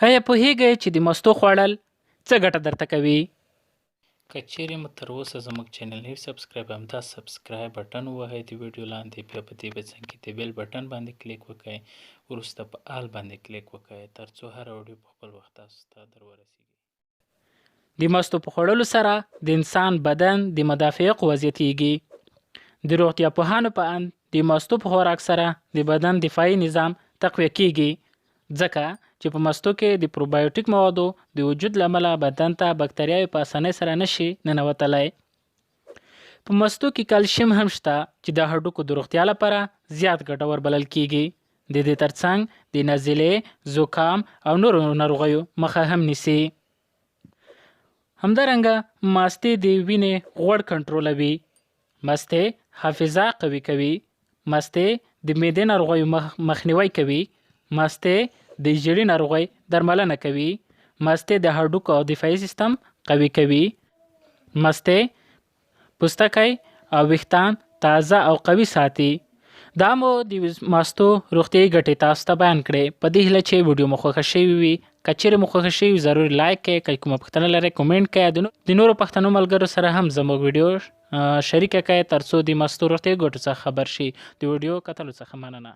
آیا پوهیږئ چې د مستو خوړل څه ګټه درته کوي؟ که چیرې مو تر اوسه زموږ چینل نوی سبسکرایب همدا سبسکرایب بټن ووهئ د ویډیو لاندې، بیا په دې بچن کې د بیل بټن باندې کلیک وکړئ، وروسته په آل باندې کلیک وکړئ ترڅو هره ویډیو په خپل وخت تاسو ته در ورسیږي. د مستو په خوړلو سره د انسان بدن د مدافع قوه زیاتیږي. د روغتیا پوهانو په اند د مستو په خوراک سره د بدن دفاعي نظام تقویه کیږي، ځکه چې په مستو کې د پروبایوټیک موادو د وجود له امله بدن ته بکتریاوې په اسانۍ سره نشي ننوتلی. په مستو کې کلشیم هم شته چې د هډوکو د روغتیا لپاره زیات ګټور بلل کیږي. د دې ترڅنګ د نزلې، زکام او نورو ناروغیو مخه هم نیسي. همدارنګه مستی د وینې غوړ کنټرولوي. مستی حافظه قوي کوي. مستی د معدې ناروغیو مخنیوی کوي. مستی د ژیړي ناروغۍ درملنه کوي. مستی د هډوکو او دفاعي سیستم قوي کوي. مستی پوستکی او ویښتان تازه او قوي ساتي. دا مو د مستو روغتیایي ګټې تاسو ته بیان کړې. په دې هیله چې ویډیو مو خوښه شوې وي. که چیرې مو خوښه شوې وي ضرور لایک کړئ. که کومه پوښتنه لرئ کومنټ کړئ. د نورو پښتنو ملګرو سره هم زموږ ویډیو شریکه کړئ ترڅو د مستو روغتیایي ګټو څخه خبر شي. د ویډیو کتلو څخه مننه.